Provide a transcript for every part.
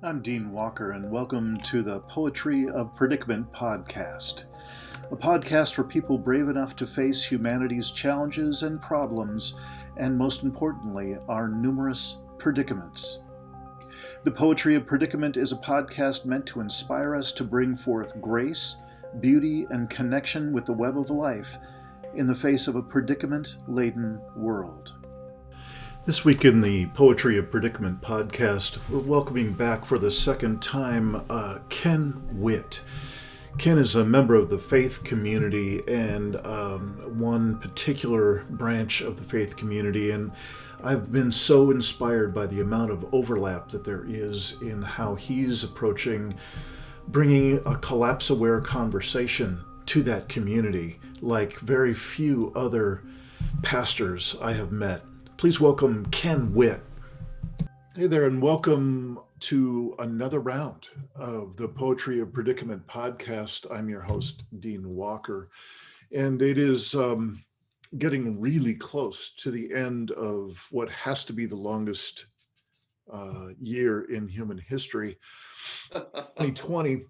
I'm Dean Walker, and welcome to the Poetry of Predicament podcast, a podcast for people brave enough to face humanity's challenges and problems, and most importantly, our numerous predicaments. The Poetry of Predicament is a podcast meant to inspire us to bring forth grace, beauty, and connection with the web of life in the face of a predicament-laden world. This week in the Poetry of Predicament podcast, we're welcoming back for the second time Ken Whitt. Ken is a member of the faith community and one particular branch of the faith community, and I've been so inspired by the amount of overlap that there is in how he's approaching bringing a collapse-aware conversation to that community like very few other pastors I have met. Please welcome Ken Whitt. Hey there, and welcome to another round of the Poetry of Predicament podcast. I'm your host, Dean Walker, and it is getting really close to the end of what has to be the longest year in human history, 2020.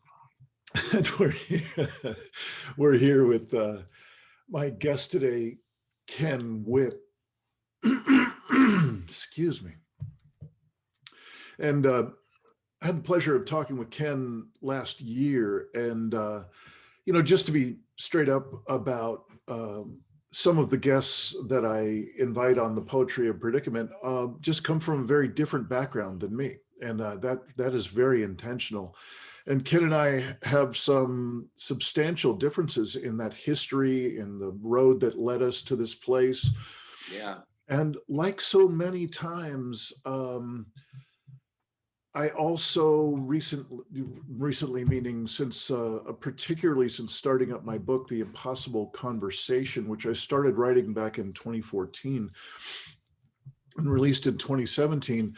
And we're here with my guest today, Ken Whitt. Excuse me. And I had the pleasure of talking with Ken last year, and just to be straight up about some of the guests that I invite on the Poetry of Predicament just come from a very different background than me, and that is very intentional. And Ken and I have some substantial differences in that history, in the road that led us to this place. Yeah. And like so many times, I also recently, meaning since, particularly since starting up my book, The Impossible Conversation, which I started writing back in 2014 and released in 2017,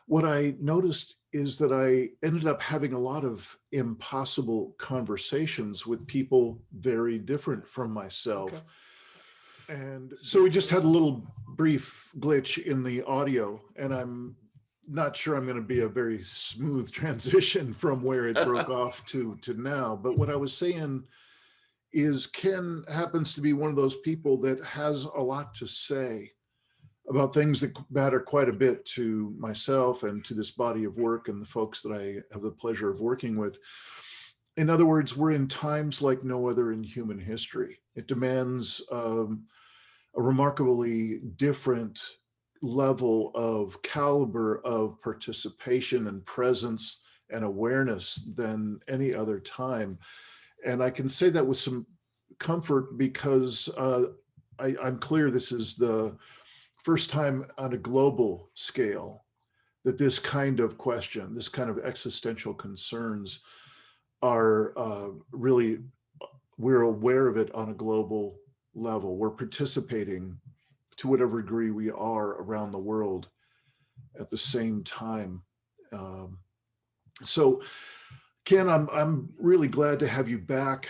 what I noticed is that I ended up having a lot of impossible conversations with people very different from myself. Okay. And so we just had a little brief glitch in the audio, and I'm not sure I'm going to be a very smooth transition from where it broke off to now. But what I was saying is Ken happens to be one of those people that has a lot to say about things that matter quite a bit to myself and to this body of work and the folks that I have the pleasure of working with. In other words, we're in times like no other in human history. It demands a remarkably different level of caliber of participation and presence and awareness than any other time. And I can say that with some comfort because I'm clear this is the first time on a global scale that this kind of question, this kind of existential concerns are really, we're aware of it on a global level. We're participating to whatever degree we are around the world at the same time. So Ken, I'm really glad to have you back.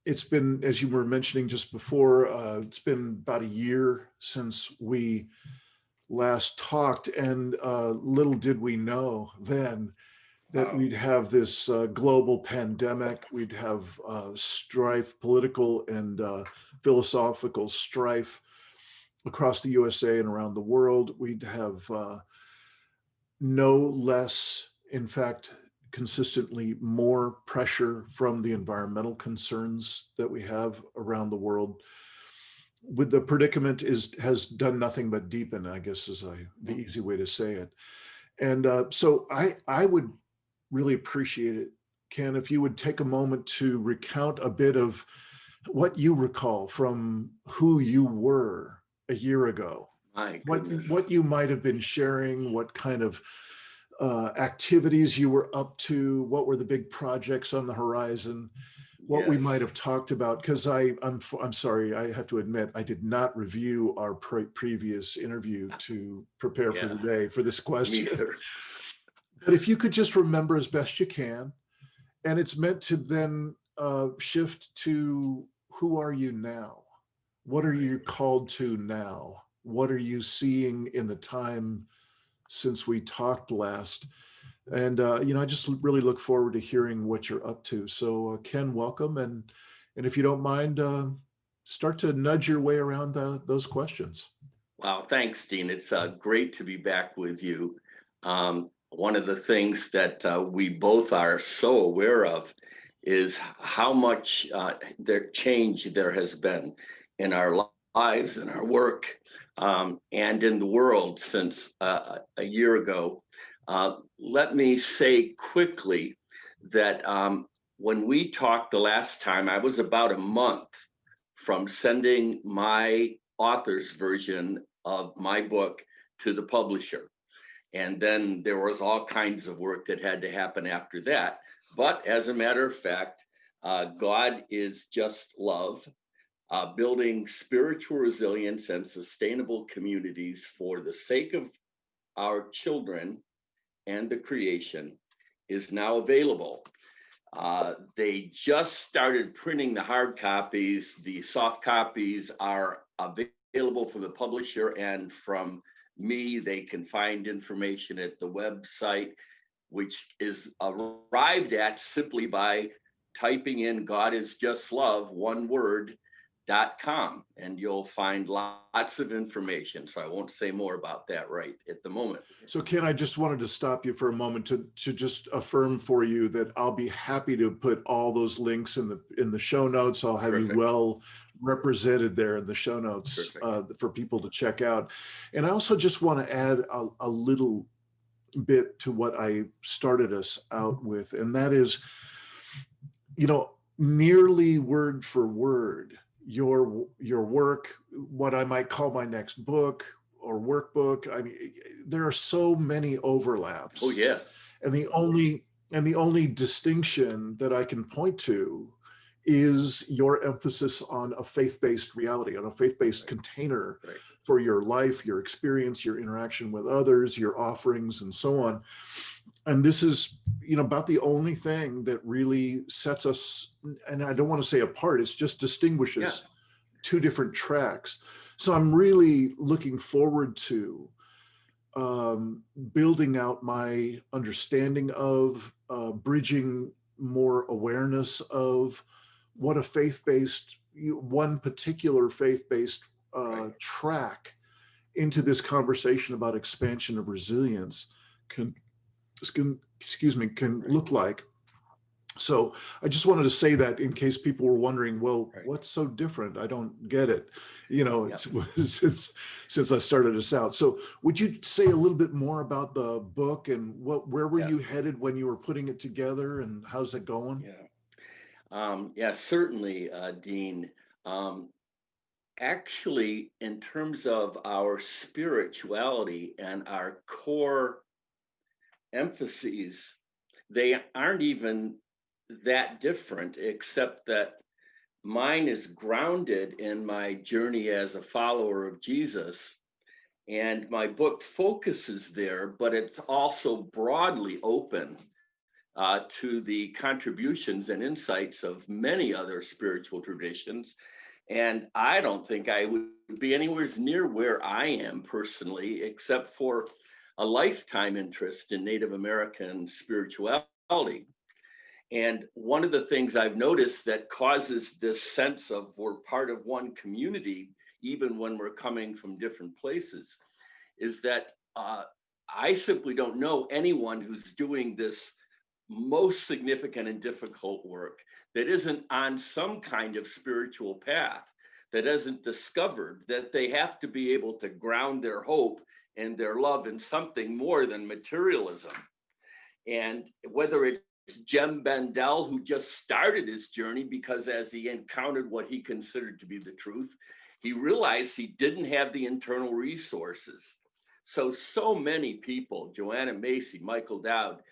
It's been, as you were mentioning just before, it's been about a year since we last talked, and little did we know then that we'd have this global pandemic. We'd have strife, political and philosophical strife across the USA and around the world. We'd have no less, in fact, consistently more pressure from the environmental concerns that we have around the world. With the predicament has done nothing but deepen, I guess is the easy way to say it. And so I would really appreciate it, Ken, if you would take a moment to recount a bit of what you recall from who you were a year ago. My goodness. What you might have been sharing, what kind of activities you were up to, what were the big projects on the horizon, what we might have talked about. Because I'm sorry, I have to admit, I did not review our previous interview to prepare for the day for this question. Me either. But if you could just remember as best you can, and it's meant to then shift to who are you now? What are you called to now? What are you seeing in the time since we talked last And I just really look forward to hearing what you're up to. So Ken, welcome, and if you don't mind, start to nudge your way around those questions. Wow, thanks, Dean. It's great to be back with you. One of the things that we both are so aware of is how much change there has been in our lives, in our work, and in the world since a year ago. Let me say quickly that when we talked the last time, I was about a month from sending my author's version of my book to the publisher. And then there was all kinds of work that had to happen after that. But as a matter of fact, God is just love, building spiritual resilience and sustainable communities for the sake of our children and the creation is now available. They just started printing the hard copies. The soft copies are available from the publisher and from me. They can find information at the website, which is arrived at simply by typing in God is Just Love, one word, .com, and you'll find lots of information. So I won't say more about that right at the moment. So Ken, I just wanted to stop you for a moment to just affirm for you that I'll be happy to put all those links in the show notes. I'll have Perfect. you well represented there in the show notes for people to check out. And I also just want to add a little bit to what I started us out with, and that is, nearly word for word, your work, what I might call my next book or workbook. I mean, there are so many overlaps. Oh, yes. And the only distinction that I can point to is your emphasis on a faith-based reality, on a faith-based container for your life, your experience, your interaction with others, your offerings, and so on. And this is, about the only thing that really sets us, and I don't want to say apart, it's just distinguishes two different tracks. So I'm really looking forward to building out my understanding of, bridging more awareness of what a faith-based, one particular faith-based track into this conversation about expansion of resilience can look like. So I just wanted to say that in case people were wondering, well, what's so different? I don't get it. Since I started us out. So would you say a little bit more about the book and where were you headed when you were putting it together, and how's it going? Certainly, Dean. Actually, in terms of our spirituality and our core emphases, they aren't even that different, except that mine is grounded in my journey as a follower of Jesus. And my book focuses there, but it's also broadly open to the contributions and insights of many other spiritual traditions. And I don't think I would be anywhere near where I am personally, except for a lifetime interest in Native American spirituality. And one of the things I've noticed that causes this sense of we're part of one community, even when we're coming from different places, is that I simply don't know anyone who's doing this most significant and difficult work that isn't on some kind of spiritual path, that hasn't discovered that they have to be able to ground their hope and their love in something more than materialism. And whether it's Jem Bendel, who just started his journey because as he encountered what he considered to be the truth, he realized he didn't have the internal resources. So many people, Joanna Macy, Michael Dowd,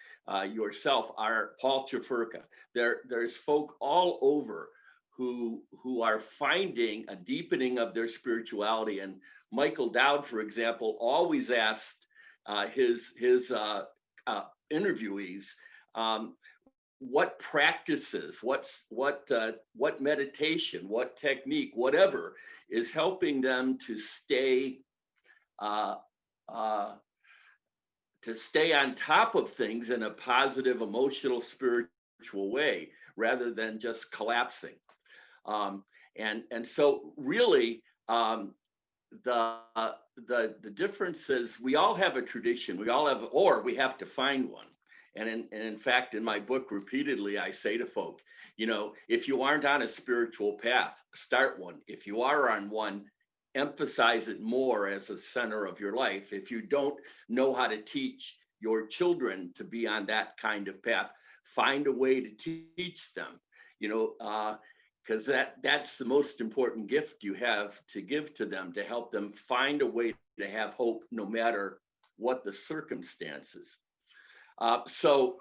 yourself, Paul Chafurka, there's folk all over who are finding a deepening of their spirituality. And Michael Dowd, for example, always asked his interviewees, what practices, what meditation, what technique, whatever is helping them to stay stay on top of things in a positive, emotional, spiritual way, rather than just collapsing. And so really, the the difference is we all have a tradition. We all have, or we have to find one. And in fact, in my book, repeatedly, I say to folk, if you aren't on a spiritual path, start one. If you are on one, emphasize it more as a center of your life. If you don't know how to teach your children to be on that kind of path, find a way to teach them, because that's the most important gift you have to give to them, to help them find a way to have hope no matter what the circumstances. So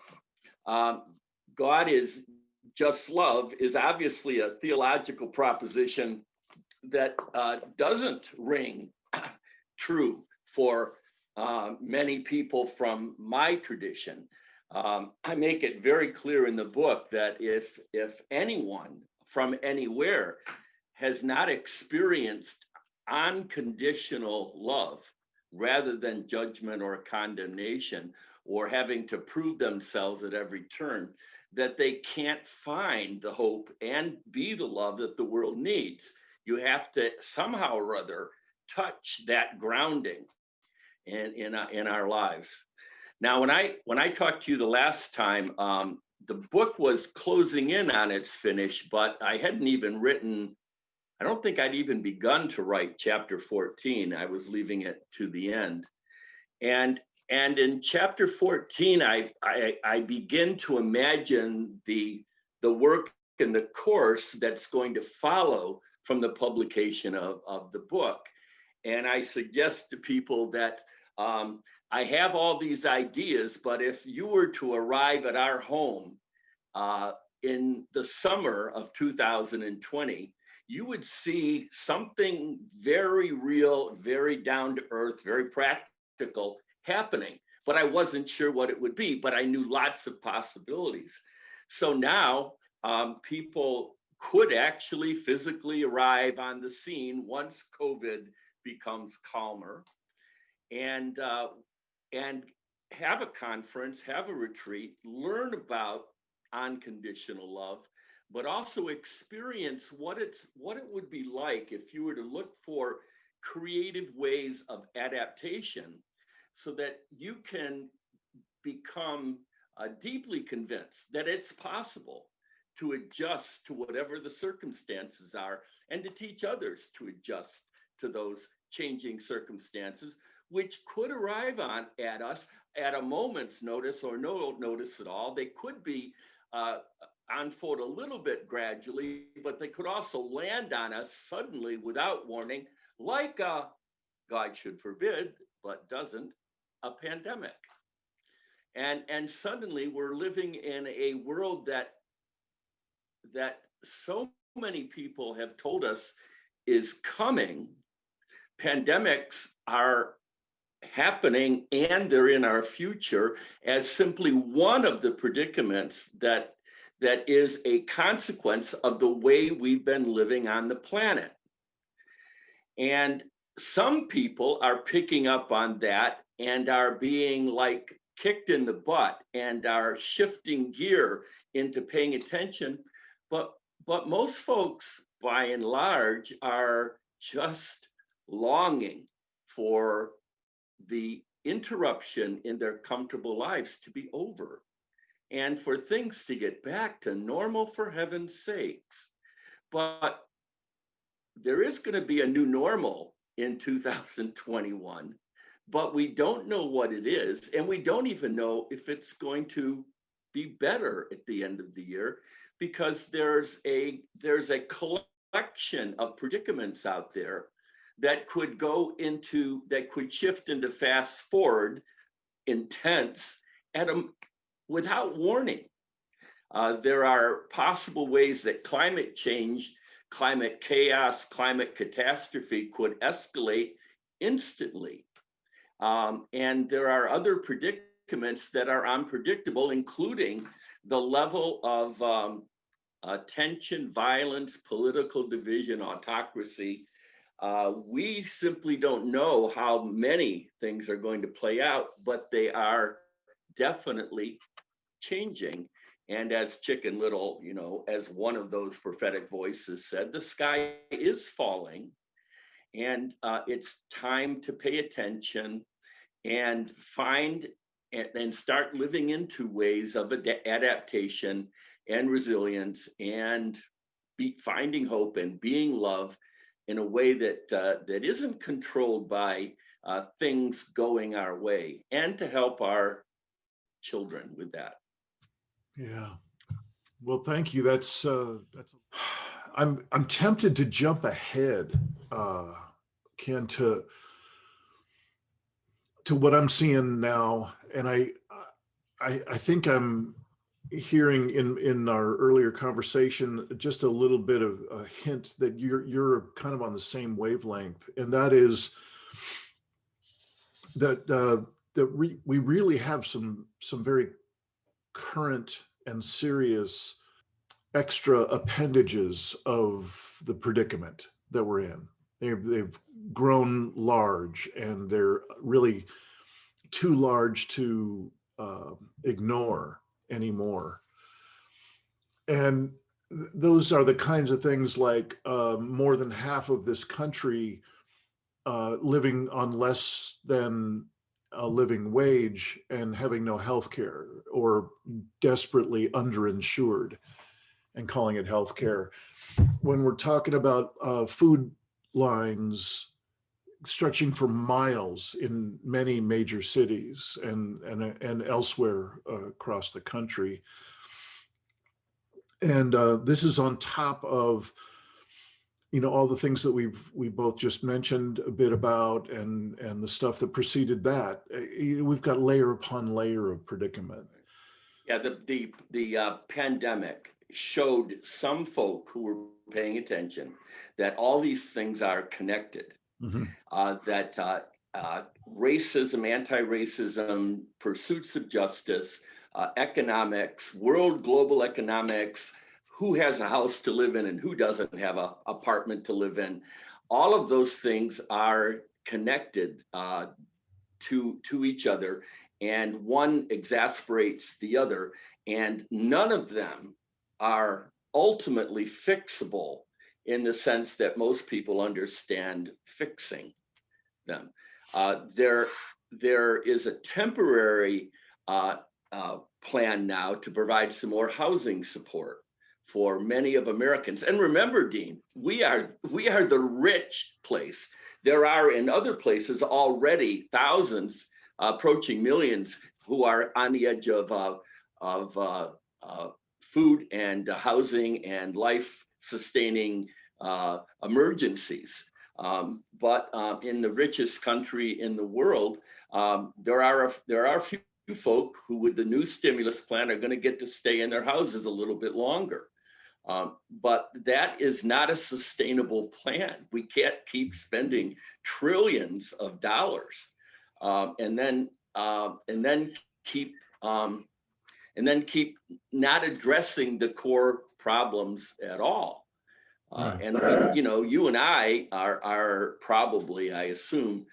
God is just love is obviously a theological proposition that doesn't ring true for many people from my tradition. I make it very clear in the book that if anyone from anywhere has not experienced unconditional love rather than judgment or condemnation, or having to prove themselves at every turn, that they can't find the hope and be the love that the world needs. You have to somehow or other touch that grounding in our lives. Now, when I talked to you the last time, the book was closing in on its finish, but I hadn't even written. I don't think I'd even begun to write chapter 14. I was leaving it to the end, and in chapter 14, I begin to imagine the work and the course that's going to follow from the publication of the book. And I suggest to people that I have all these ideas, but if you were to arrive at our home in the summer of 2020, you would see something very real, very down to earth, very practical happening. But I wasn't sure what it would be, but I knew lots of possibilities. So now people could actually physically arrive on the scene once COVID becomes calmer, and have a conference, have a retreat, learn about unconditional love, but also experience what it would be like if you were to look for creative ways of adaptation, so that you can become deeply convinced that it's possible to adjust to whatever the circumstances are, and to teach others to adjust to those changing circumstances, which could arrive at us at a moment's notice or no notice at all. They could be unfold a little bit gradually, but they could also land on us suddenly without warning, like God should forbid, but doesn't, a pandemic. And suddenly we're living in a world that so many people have told us is coming. Pandemics are happening, and they're in our future as simply one of the predicaments that is a consequence of the way we've been living on the planet. And some people are picking up on that and are being like kicked in the butt and are shifting gear into paying attention. But most folks, by and large, are just longing for the interruption in their comfortable lives to be over, and for things to get back to normal, for heaven's sakes. But there is going to be a new normal in 2021, but we don't know what it is, and we don't even know if it's going to be better at the end of the year, because there's a collection of predicaments out there that could shift into fast forward intense without warning. There are possible ways that climate change, climate chaos, climate catastrophe could escalate instantly. And there are other predicaments that are unpredictable, including the level of tension, violence, political division, autocracy We simply don't know how many things are going to play out, but they are definitely changing. And as Chicken Little, as one of those prophetic voices said, the sky is falling, and it's time to pay attention and find and start living into ways of adaptation and resilience, and finding hope and being love in a way that isn't controlled by things going our way, and to help our children with that. Yeah. Well, thank you. I'm tempted to jump ahead, Ken, to what I'm seeing now, and I think I'm hearing in our earlier conversation just a little bit of a hint that you're kind of on the same wavelength, and that is that we really have some very current and serious extra appendages of the predicament that we're in. They've grown large, and they're really too large to ignore anymore. And those are the kinds of things like more than half of this country living on less than a living wage and having no health care, or desperately underinsured and calling it health care. When we're talking about food lines stretching for miles in many major cities and elsewhere across the country. And this is on top of all the things that we both just mentioned a bit about, and the stuff that preceded that. We've got layer upon layer of predicament. Yeah, the pandemic showed some folk who were paying attention that all these things are connected. Mm-hmm. That racism, anti-racism, pursuits of justice, economics, global economics, who has a house to live in and who doesn't have an apartment to live in. All of those things are connected to each other, and one exasperates the other, and none of them are ultimately fixable in the sense that most people understand fixing them. There is a temporary plan now to provide some more housing support for many of Americans. And remember, Dean, we are the rich place. There are in other places already thousands, approaching millions, who are on the edge of food and housing and life-sustaining emergencies. But in the richest country in the world, there are a few folk who, with the new stimulus plan, are going to get to stay in their houses a little bit longer. But that is not a sustainable plan. We can't keep spending trillions of dollars and then keep not addressing the core problems at all. And you and I are probably, I assume,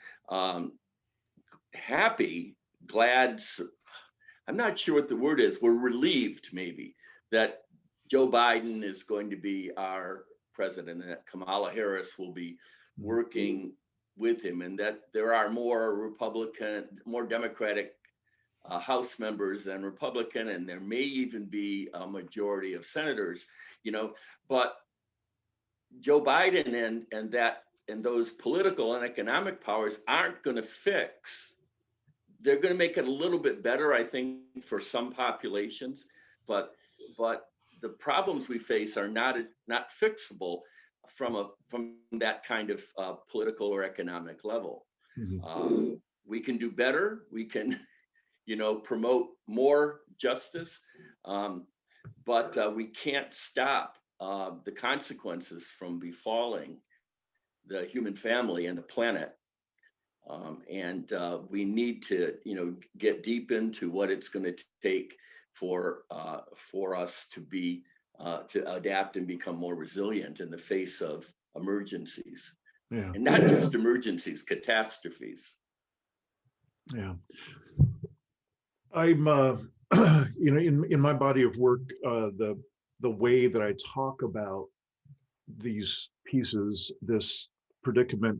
happy, glad. I'm not sure what the word is. We're relieved, maybe, that Joe Biden is going to be our president, and that Kamala Harris will be working with him, and that there are more Democratic House members than Republican, and there may even be a majority of senators. But Joe Biden and those political and economic powers aren't going to fix. They're going to make it a little bit better, I think, for some populations, but the problems we face are not fixable from that kind of political or economic level. Mm-hmm. We can do better. We can, promote more justice, but we can't stop the consequences from befalling the human family and the planet. And we need to, get deep into what it's going to take for us to adapt and become more resilient in the face of emergencies. Yeah. and not just emergencies, catastrophes. Yeah. I'm, in my body of work, the way that I talk about these pieces, this predicament,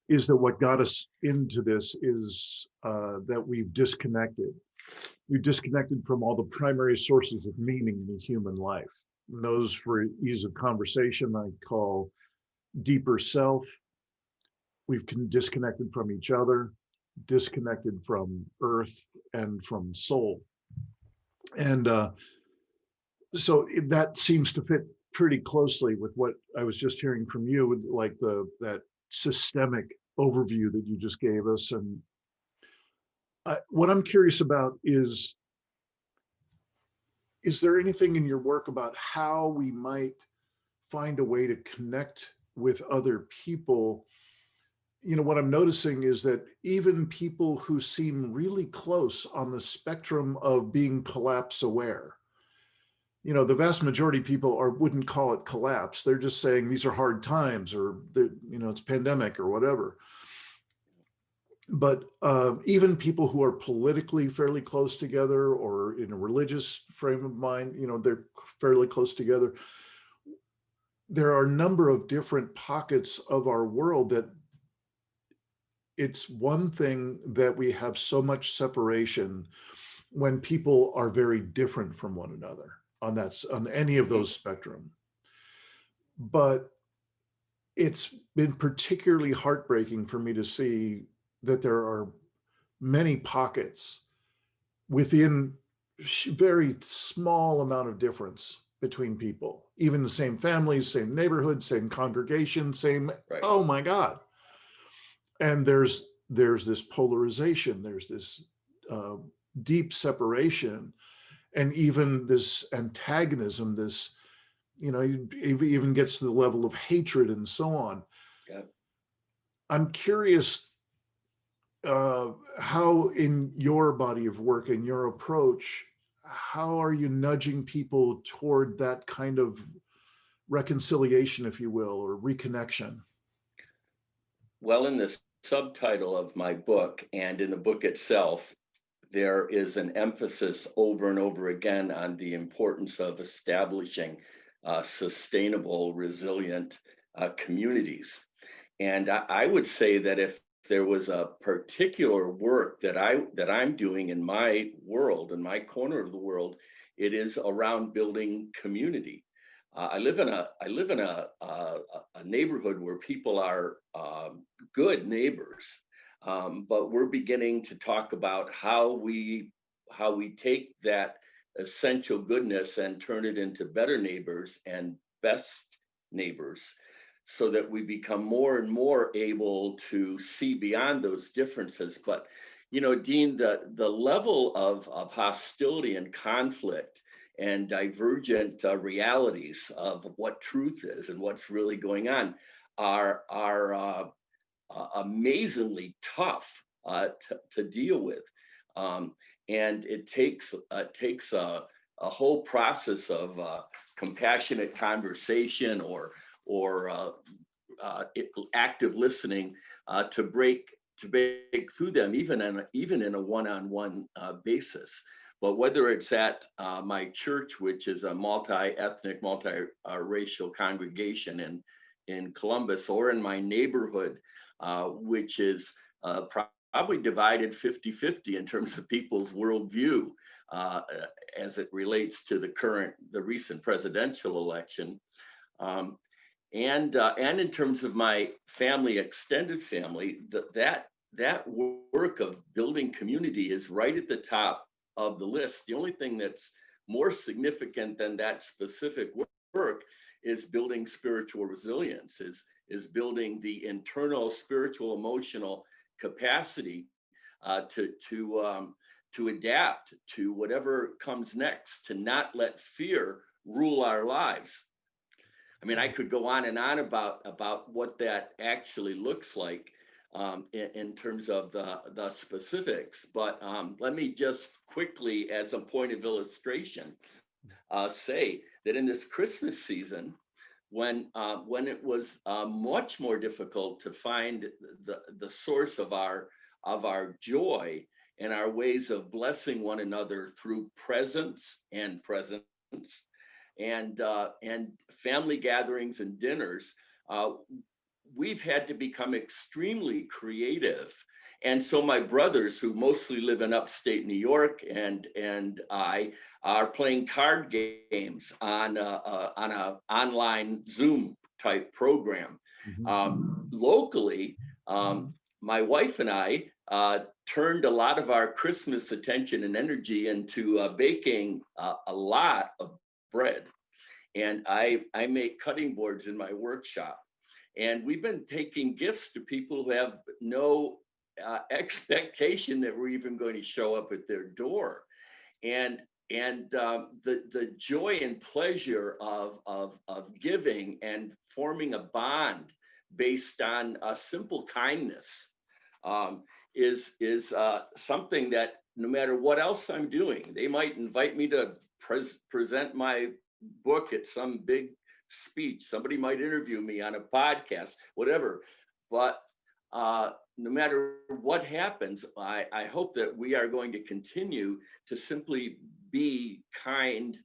is that what got us into this is that we've disconnected. We've disconnected from all the primary sources of meaning in the human life. And those, for ease of conversation, I call deeper self. We've disconnected from each other, disconnected from earth and from soul. And so that seems to fit pretty closely with what I was just hearing from you, with like that systemic overview that you just gave us. And what I'm curious about is there anything in your work about how we might find a way to connect with other people? What I'm noticing is that even people who seem really close on the spectrum of being collapse aware, the vast majority of people wouldn't call it collapse. They're just saying these are hard times, or it's pandemic or whatever. But even people who are politically fairly close together, or in a religious frame of mind, they're fairly close together. There are a number of different pockets of our world that it's one thing that we have so much separation when people are very different from one another on any of those spectrum. But it's been particularly heartbreaking for me to see that there are many pockets within very small amount of difference between people, even the same families, same neighborhood, same congregation, same, Right. oh my God. And there's this polarization, there's this deep separation, and even this antagonism, this, it even gets to the level of hatred and so on. Yeah. I'm curious how, in your body of work and your approach, how are you nudging people toward that kind of reconciliation, if you will, or reconnection? Well, in the subtitle of my book and in the book itself, there is an emphasis over and over again on the importance of establishing sustainable, resilient communities. And I would say that if there was a particular work that I'm doing in my world, in my corner of the world, it is around building community. I live in a neighborhood where people are good neighbors, but we're beginning to talk about how we take that essential goodness and turn it into better neighbors and best neighbors, so that we become more and more able to see beyond those differences. But Dean, the level of hostility and conflict and divergent realities of what truth is and what's really going on are amazingly tough to deal with, and it takes a whole process of compassionate conversation or active listening to break through them, even in a one-on-one basis. But whether it's at my church, which is a multi-ethnic, multi-racial congregation in Columbus, or in my neighborhood, which is probably divided 50-50 in terms of people's worldview as it relates to the recent presidential election. And in terms of my family, extended family, that work of building community is right at the top of the list. The only thing that's more significant than that specific work is building spiritual resilience, is building the internal spiritual, emotional capacity to adapt to whatever comes next, to not let fear rule our lives. I mean, I could go on and on about what that actually looks like in terms of the specifics, but let me just quickly, as a point of illustration, say that in this Christmas season, when it was much more difficult to find the source of our joy and our ways of blessing one another through presence and family gatherings and dinners. Uh, we've had to become extremely creative. And so my brothers, who mostly live in upstate New York, and I are playing card games on a online Zoom type program. Locally, my wife and I turned a lot of our Christmas attention and energy into baking a lot of bread. And I make cutting boards in my workshop. And we've been taking gifts to people who have no expectation that we're even going to show up at their door. And the joy and pleasure of giving and forming a bond based on a simple kindness is something that no matter what else I'm doing, they might invite me to present my book at some big speech. Somebody might interview me on a podcast, whatever. But no matter what happens, I hope that we are going to continue to simply be kind,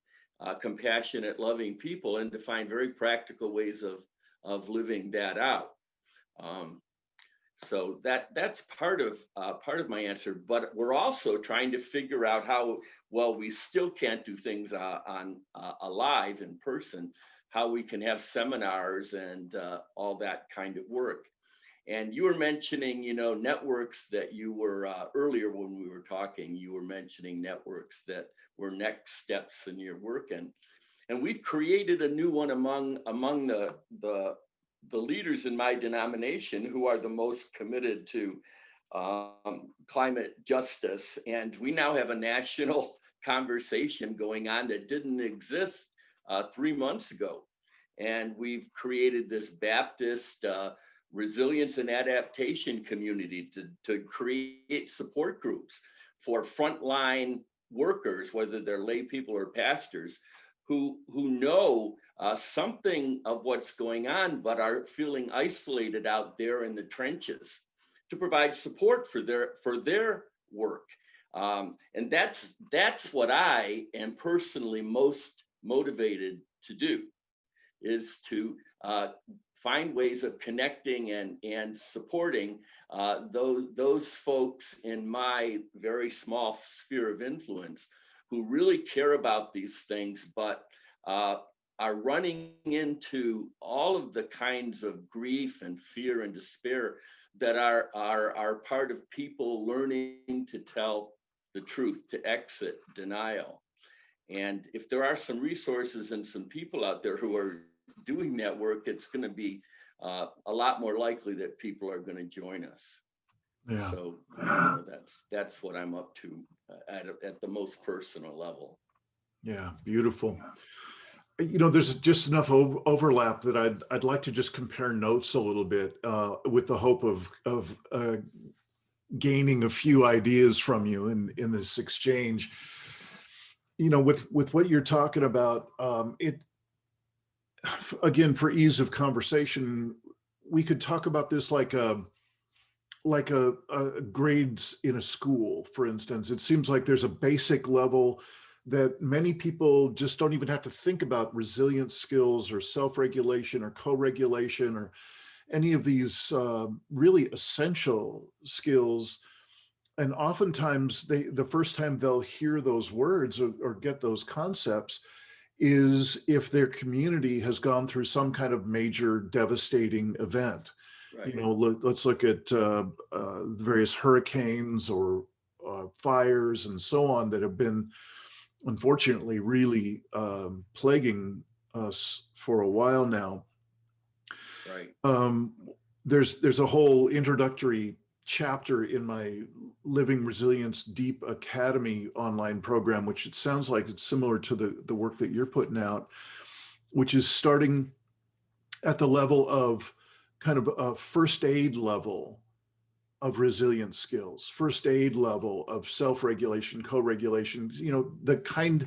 compassionate, loving people, and to find very practical ways of living that out. So that's part of my answer. But we're also trying to figure out how, well, we still can't do things on live in person, how we can have seminars and all that kind of work. And you were mentioning, networks that you were earlier when we were talking, you were mentioning networks that were next steps in your work. And we've created a new one among the leaders in my denomination who are the most committed to climate justice. And we now have a national conversation going on that didn't exist 3 months ago. And we've created this Baptist resilience and adaptation community to create support groups for frontline workers, whether they're lay people or pastors, who know something of what's going on, but are feeling isolated out there in the trenches, to provide support for their work. And that's what I am personally most motivated to do, is to find ways of connecting and supporting those folks in my very small sphere of influence who really care about these things, but are running into all of the kinds of grief and fear and despair that are part of people learning to tell the truth, to exit denial. And if there are some resources and some people out there who are doing that work, it's going to be a lot more likely that people are going to join us. Yeah. So that's what I'm up to at the most personal level. Yeah, beautiful. There's just enough overlap that I'd like to just compare notes a little bit with the hope of gaining a few ideas from you in this exchange. With what you're talking about, again, for ease of conversation, we could talk about this like a grades in a school, for instance. It seems like there's a basic level that many people just don't even have to think about resilience skills or self-regulation or co-regulation or any of these really essential skills. And oftentimes the first time they'll hear those words or get those concepts is if their community has gone through some kind of major devastating event. Right. Let's look at various hurricanes or fires and so on that have been, unfortunately, really plaguing us for a while now. Right. There's a whole introductory chapter in my Living Resilience Deep Academy online program, which it sounds like it's similar to the work that you're putting out, which is starting at the level of kind of a first aid level of resilience skills, first aid level of self-regulation, co-regulation, the kind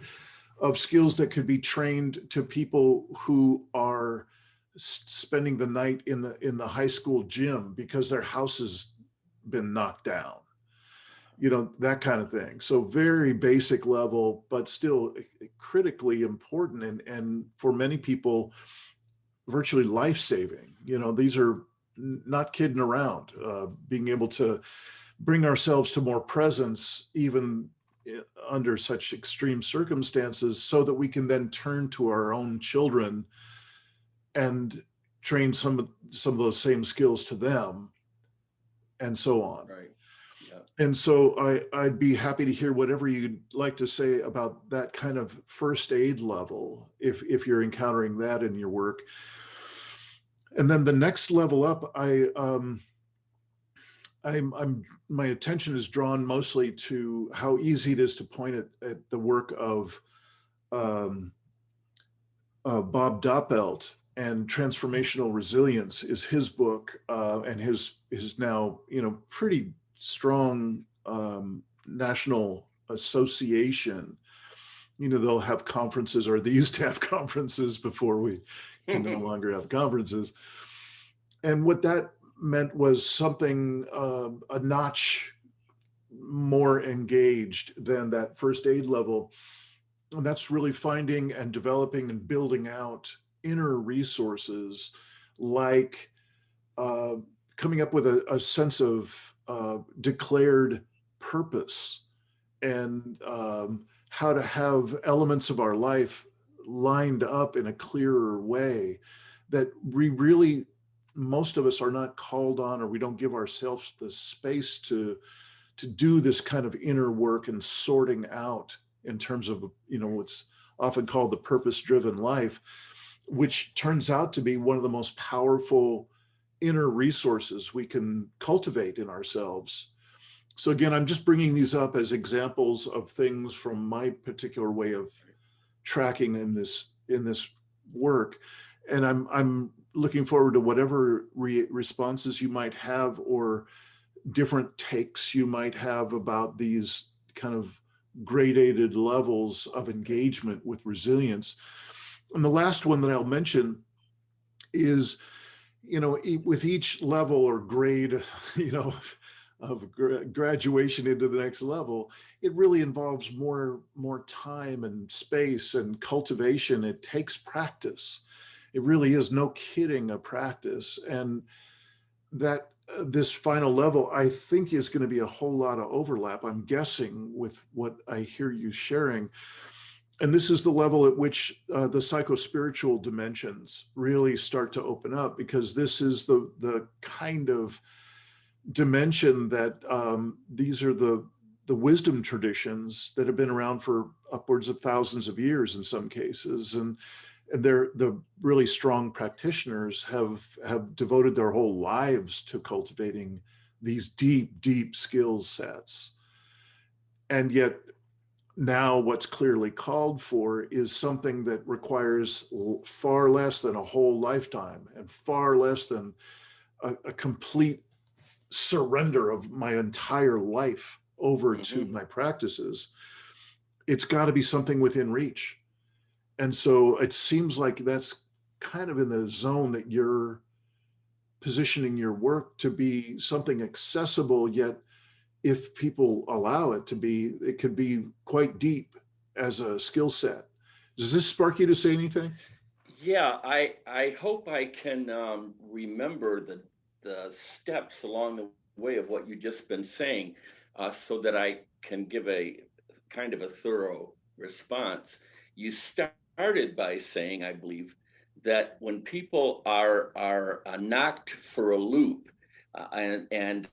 of skills that could be trained to people who are spending the night in the high school gym because their house has been knocked down, that kind of thing. So very basic level, but still critically important, and for many people, virtually life-saving. These are not kidding around. Being able to bring ourselves to more presence, even under such extreme circumstances, so that we can then turn to our own children and train some of those same skills to them, and so on. Right. Yeah. And so I'd be happy to hear whatever you'd like to say about that kind of first aid level, if you're encountering that in your work. And then the next level up, I'm my attention is drawn mostly to how easy it is to point at the work of Bob Doppelt, and Transformational Resilience is his book, and his now pretty strong national association. They'll have conferences, or they used to have conferences before we can no longer have conferences. And what that meant was something a notch more engaged than that first aid level. And that's really finding and developing and building out inner resources, like coming up with a sense of declared purpose, and how to have elements of our life lined up in a clearer way that we really, most of us are not called on, or we don't give ourselves the space to do this kind of inner work and sorting out, in terms of what's often called the purpose-driven life, which turns out to be one of the most powerful inner resources we can cultivate in ourselves. So again, I'm just bringing these up as examples of things from my particular way of tracking in this work, and I'm looking forward to whatever responses you might have, or different takes you might have about these kind of gradated levels of engagement with resilience. And the last one that I'll mention is, with each level or grade, of graduation into the next level, it really involves more time and space and cultivation. It takes practice. It really is, no kidding, a practice. And that this final level, I think, is going to be a whole lot of overlap, I'm guessing, with what I hear you sharing. And this is the level at which the psychospiritual dimensions really start to open up, because this is the kind of dimension that these are the wisdom traditions that have been around for upwards of thousands of years in some cases, and they're the really strong practitioners have devoted their whole lives to cultivating these deep skill sets. And yet now what's clearly called for is something that requires far less than a whole lifetime, and far less than a complete surrender of my entire life over to my practices. It's got to be something within reach. And so it seems like that's kind of in the zone that you're positioning your work to be, something accessible, yet if people allow it to be, it could be quite deep as a skill set. Does this spark you to say anything? Yeah, I hope I can remember the steps along the way of what you've just been saying, so that I can give a kind of a thorough response. You started by saying, I believe, that when people are knocked for a loop, and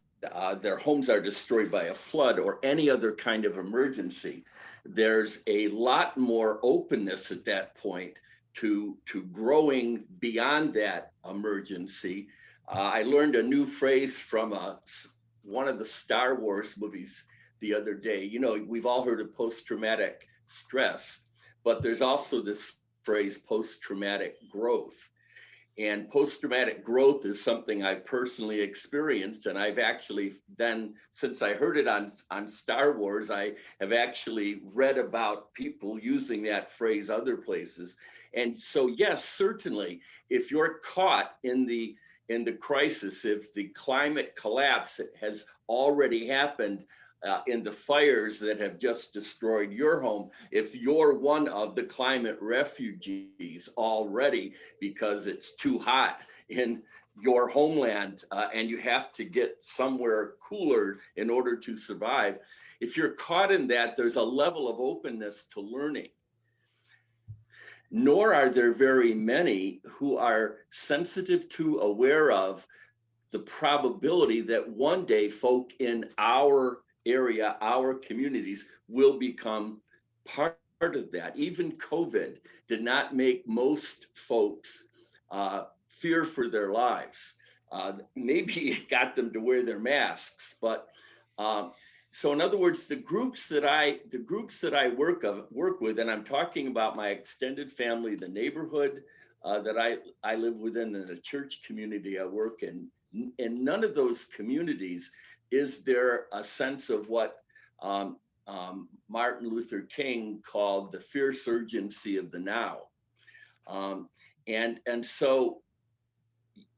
their homes are destroyed by a flood or any other kind of emergency, there's a lot more openness at that point to growing beyond that emergency. I learned a new phrase from one of the Star Wars movies the other day. We've all heard of post-traumatic stress, but there's also this phrase, post-traumatic growth. And post-traumatic growth is something I've personally experienced. And I've actually then, since I heard it on Star Wars, I have actually read about people using that phrase other places. And so, yes, certainly, if you're caught in the crisis, if the climate collapse has already happened, in the fires that have just destroyed your home, if you're one of the climate refugees already because it's too hot in your homeland, and you have to get somewhere cooler in order to survive, if you're caught in that, there's a level of openness to learning. Nor are there very many who are sensitive to, aware of the probability that one day folk in our area, our communities will become part of that. Even COVID did not make most folks fear for their lives. Maybe it got them to wear their masks, but so in other words, the groups that I work with, and I'm talking about my extended family, the neighborhood that I live within, and the church community I work in none of those communities is there a sense of what Martin Luther King called the fierce urgency of the now. And so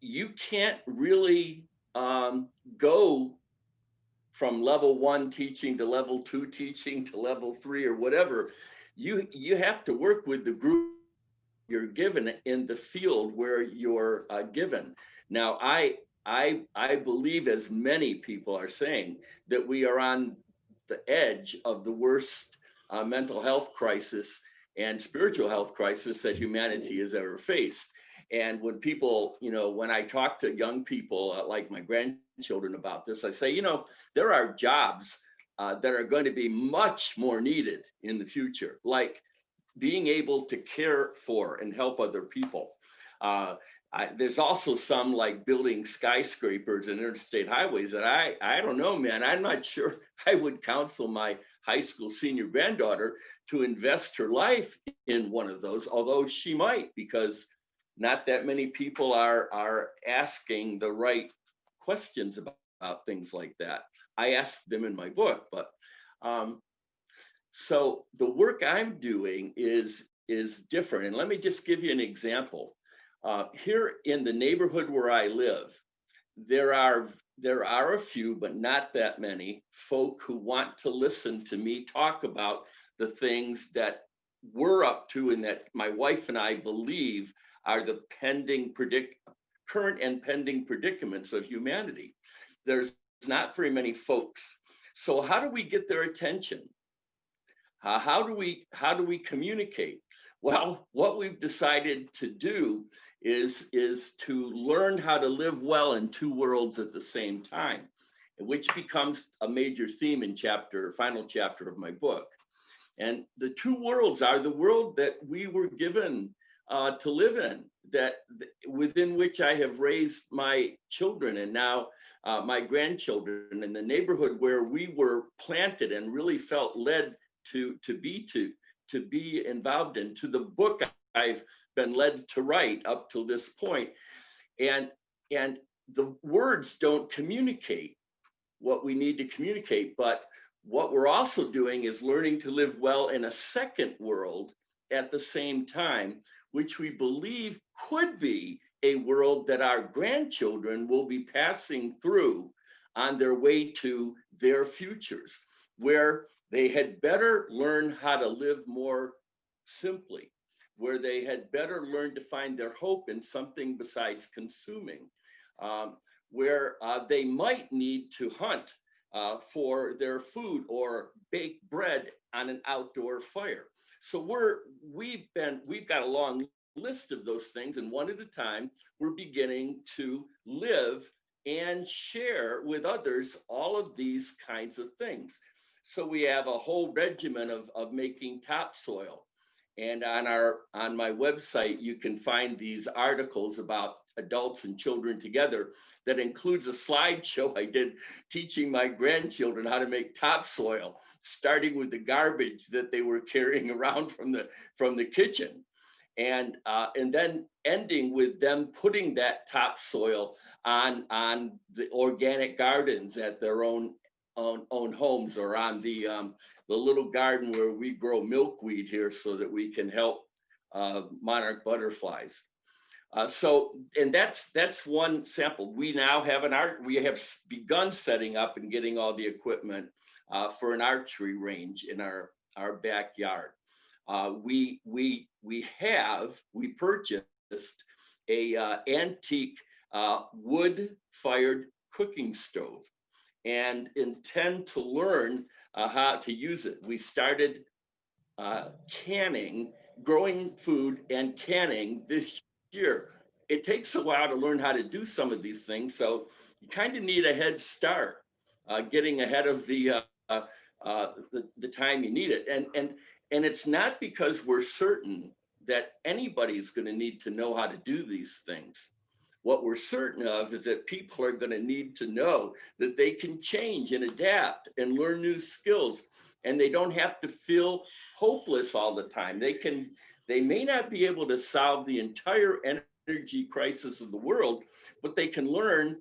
you can't really go from level 1 teaching to level 2 teaching to level 3 or whatever. You have to work with the group you're given in the field where you're given. Now, I believe, as many people are saying, that we are on the edge of the worst mental health crisis and spiritual health crisis that humanity has ever faced. And when people, when I talk to young people like my grandchildren about this, I say, there are jobs that are going to be much more needed in the future, like being able to care for and help other people. There's also some, like building skyscrapers and interstate highways, that I don't know, man. I'm not sure I would counsel my high school senior granddaughter to invest her life in one of those, although she might, because not that many people are asking the right questions about things like that. I asked them in my book, but so the work I'm doing is different. And let me just give you an example. Here in the neighborhood where I live, there are a few, but not that many, folk who want to listen to me talk about the things that we're up to and that my wife and I believe are the current and pending predicaments of humanity. There's not very many folks. So how do we get their attention? How do we communicate? Well, what we've decided to do is to learn how to live well in two worlds at the same time, which becomes a major theme in final chapter of my book. And the two worlds are the world that we were given to live in, within which I have raised my children and now my grandchildren, in the neighborhood where we were planted and really felt led to be involved in, to the book I've been led to write up till this point. And the words don't communicate what we need to communicate, but what we're also doing is learning to live well in a second world at the same time, which we believe could be a world that our grandchildren will be passing through on their way to their futures, where they had better learn how to live more simply, where they had better learn to find their hope in something besides consuming, where they might need to hunt for their food or bake bread on an outdoor fire. So we've got a long list of those things, and one at a time, we're beginning to live and share with others all of these kinds of things. So we have a whole regimen of making topsoil. And on my website, you can find these articles about adults and children together that includes a slideshow I did teaching my grandchildren how to make topsoil, starting with the garbage that they were carrying around from the kitchen. and then ending with them putting that topsoil on the organic gardens at their own homes, or on the little garden where we grow milkweed here so that we can help monarch butterflies. And that's one sample. We now have we have begun setting up and getting all the equipment for an archery range in our backyard. We purchased a antique wood-fired cooking stove, and intend to learn how to use it. We started growing food and canning this year. It takes a while to learn how to do some of these things, so you kind of need a head start, getting ahead of the time you need it. And it's not because we're certain that anybody's going to need to know how to do these things. What we're certain of is that people are going to need to know that they can change and adapt and learn new skills, and they don't have to feel hopeless all the time. They may not be able to solve the entire energy crisis of the world, but they can learn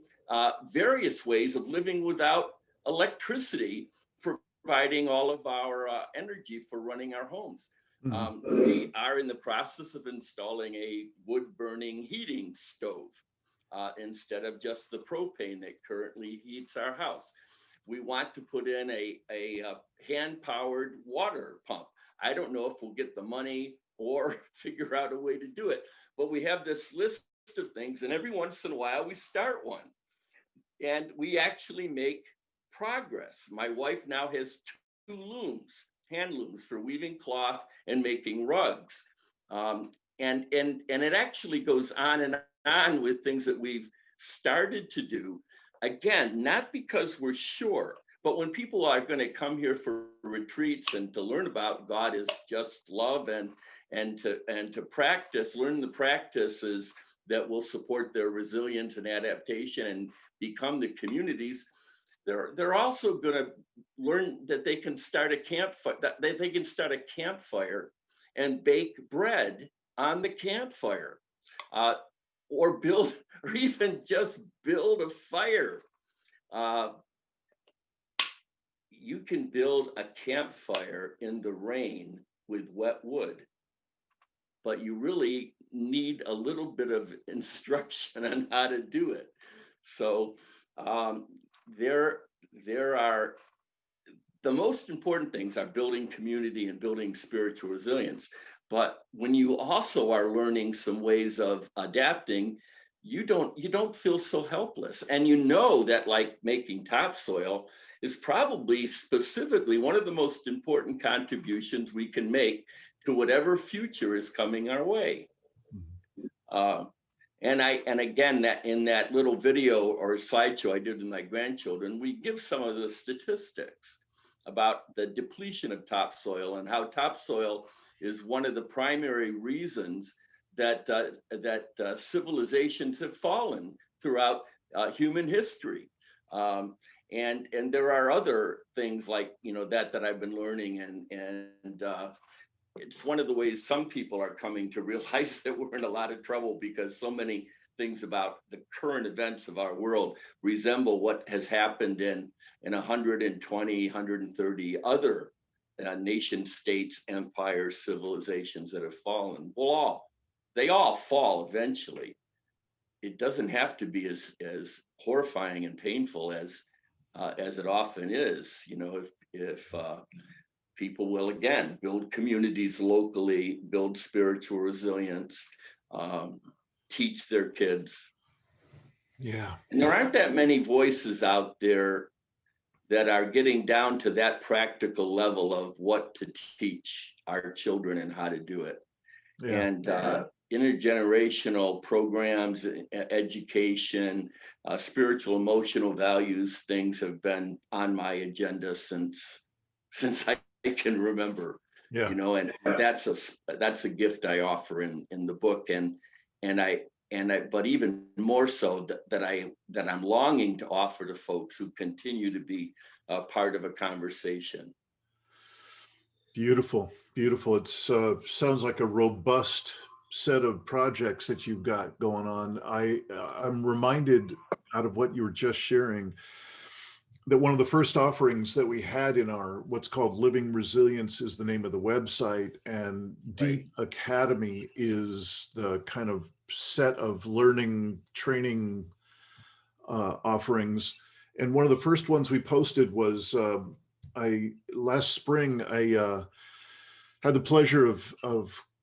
various ways of living without electricity, providing all of our energy for running our homes. We are in the process of installing a wood-burning heating stove instead of just the propane that currently heats our house. We want to put in a hand-powered water pump. I don't know if we'll get the money or figure out a way to do it, but we have this list of things, and every once in a while we start one, and we actually make progress. My wife now has 2 looms, hand looms, for weaving cloth and making rugs. And it actually goes on and on with things that we've started to do. Again, not because we're sure, but when people are going to come here for retreats and to learn about God is just love, and to practice, learn the practices that will support their resilience and adaptation and become the communities. They're also going to learn that they can start a campfire, that they can start a campfire and bake bread on the campfire, or even just build a fire. You can build a campfire in the rain with wet wood, but you really need a little bit of instruction on how to do it. So there are, the most important things are building community and building spiritual resilience. But when you also are learning some ways of adapting, you don't feel so helpless. And you know that, like making topsoil is probably specifically one of the most important contributions we can make to whatever future is coming our way. And again, that in that little video or slideshow I did with my grandchildren, we give some of the statistics about the depletion of topsoil and how topsoil is one of the primary reasons that civilizations have fallen throughout human history. And there are other things like, that I've been learning, and it's one of the ways some people are coming to realize that we're in a lot of trouble, because so many things about the current events of our world resemble what has happened in 120, 130 other nation states, empires, civilizations that have fallen. Well, they all fall eventually. It doesn't have to be as horrifying and painful as it often is. If people will, again, build communities locally, build spiritual resilience, teach their kids. Yeah. And there aren't that many voices out there that are getting down to that practical level of what to teach our children and how to do it. Yeah. And intergenerational programs, education, spiritual, emotional values, things have been on my agenda since I can remember. Yeah. And that's a gift I offer in the book, but even more so that I'm longing to offer to folks who continue to be a part of a conversation. Beautiful. It sounds like a robust set of projects that you've got going on. I'm reminded out of what you were just sharing that one of the first offerings that we had in our what's called Living Resilience is the name of the website, and Right. Deep Academy is the kind of set of learning training offerings. And one of the first ones we posted was I last spring I had the pleasure of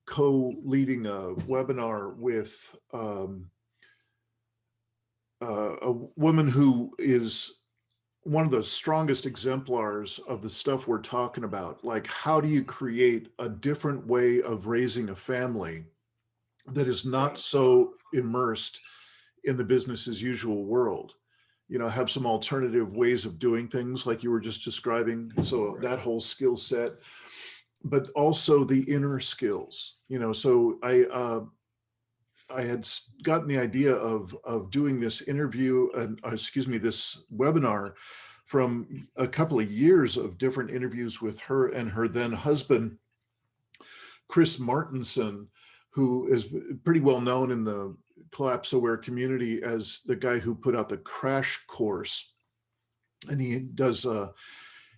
co-leading a webinar with a woman who is one of the strongest exemplars of the stuff we're talking about. Like, how do you create a different way of raising a family that is not Right. so immersed in the business as usual world? You know, have some alternative ways of doing things like you were just describing. So Right. that whole skill set, but also the inner skills, you know. So I had gotten the idea of doing this interview and excuse me, this webinar from a couple of years of different interviews with her and her then husband, Chris Martinson, who is pretty well known in the collapse aware community as the guy who put out the crash course. And he does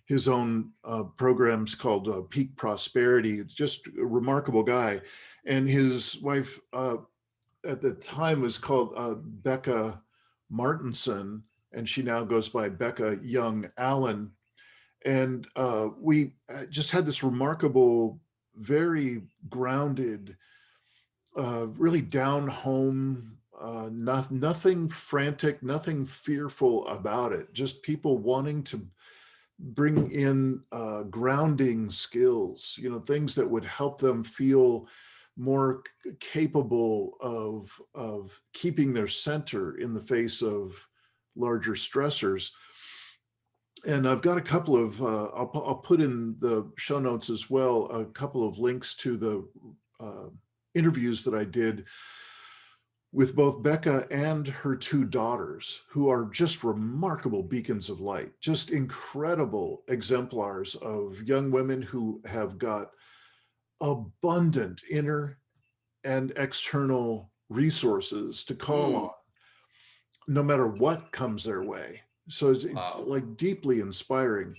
his own programs called Peak Prosperity. It's just a remarkable guy. And his wife at the time was called Becca Martinson, and she now goes by Becca Young Allen. And we just had this remarkable, very grounded, really down home, nothing frantic, nothing fearful about it. Just people wanting to bring in grounding skills, you know, things that would help them feel more capable of keeping their center in the face of larger stressors. And I've got a couple of I'll put in the show notes as well a couple of links to the interviews that I did with both Becca and her two daughters, who are just remarkable beacons of light, just incredible exemplars of young women who have got abundant inner and external resources to call on, Mm. no matter what comes their way. So it's Wow. like deeply inspiring.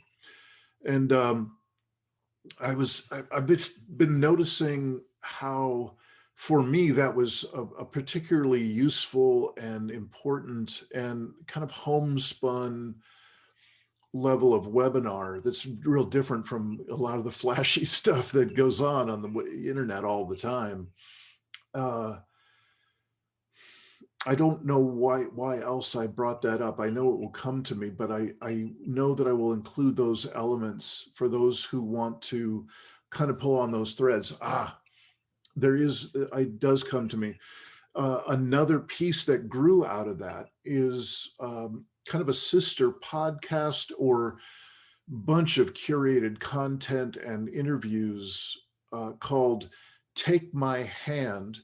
And I've just been noticing how, for me, that was a particularly useful and important and kind of homespun level of webinar that's real different from a lot of the flashy stuff that goes on the internet all the time. Uh, I don't know why else I brought that up. I know it will come to me, but I know that I will include those elements for those who want to kind of pull on those threads. There is, it does come to me. Another piece that grew out of that is kind of a sister podcast or bunch of curated content and interviews called Take My Hand, Wonderful.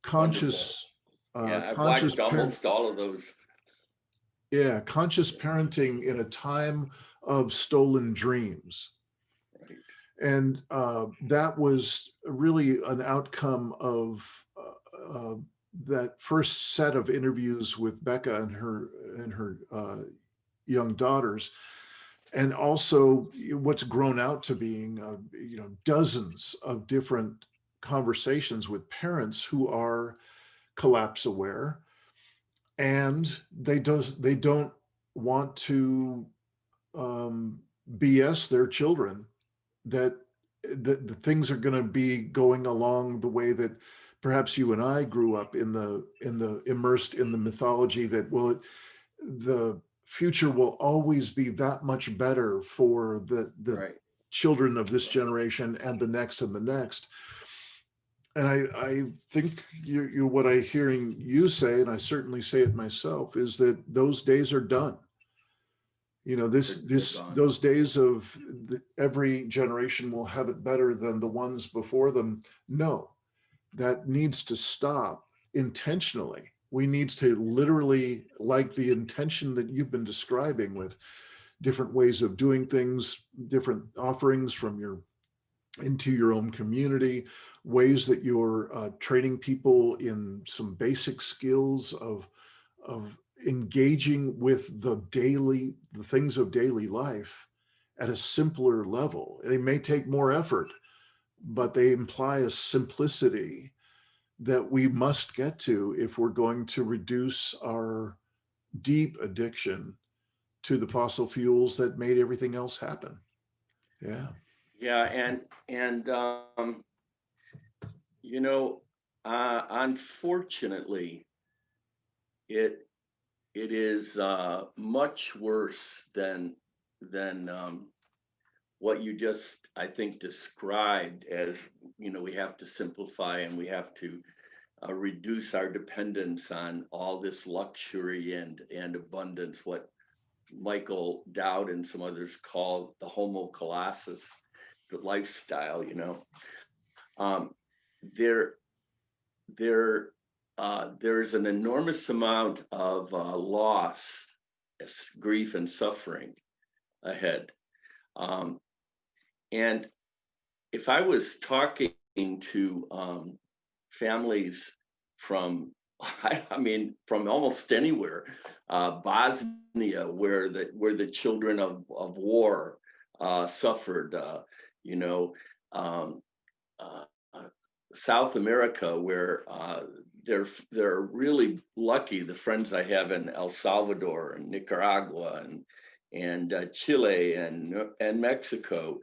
Conscious Yeah, I've conscious watched almost all of those. conscious parenting in a time of stolen dreams. Right. And that was really an outcome of that first set of interviews with Becca and her young daughters, and also what's grown out to being you know, dozens of different conversations with parents who are collapse aware, and they don't want to BS their children that the things are going to be going along the way that perhaps you and I grew up in the immersed in the mythology that, well, the future will always be that much better for the Right. children of this generation and the next and the next. And I think you what I hearing you say, and I certainly say it myself, is that those days are done. You know, They're gone. those days of every generation will have it better than the ones before them. No, that needs to stop intentionally. We need to literally, like the intention that you've been describing with different ways of doing things, different offerings from your into your own community, ways that you're training people in some basic skills of engaging with the things of daily life at a simpler level. They may take more effort, but they imply a simplicity that we must get to if we're going to reduce our deep addiction to the fossil fuels that made everything else happen. Yeah. Yeah, and you know, unfortunately, it it is much worse than what you just, I think, described as, we have to simplify and we have to reduce our dependence on all this luxury and abundance, what Michael Dowd and some others call the Homo Colossus, the lifestyle. Um, there, there's an enormous amount of loss, grief, and suffering ahead. Um, and if I was talking to families from, I mean, from almost anywhere, Bosnia, where the children of war suffered, you know, um, uh, South America, where they're really lucky. The friends I have in El Salvador and Nicaragua and Chile and Mexico,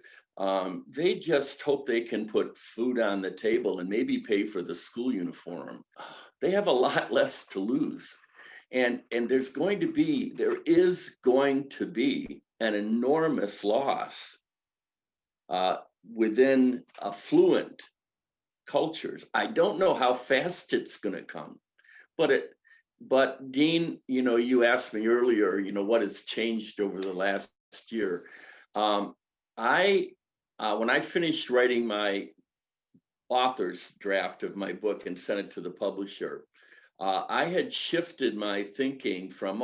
they just hope they can put food on the table and maybe pay for the school uniform. They have a lot less to lose, and there is going to be an enormous loss within affluent cultures. I don't know how fast it's going to come, but Dean, you asked me earlier, what has changed over the last year. I When I finished writing my author's draft of my book and sent it to the publisher, I had shifted my thinking from,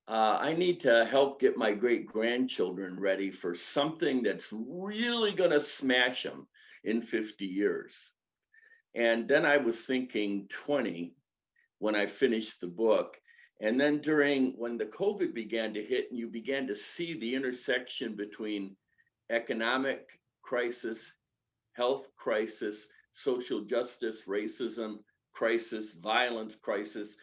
I need to help get my great grandchildren ready for something that's really going to smash them in 50 years. And then I was thinking 20 when I finished the book. And then when the COVID began to hit and you began to see the intersection between economic crisis, health crisis, social justice, racism crisis, violence crisis,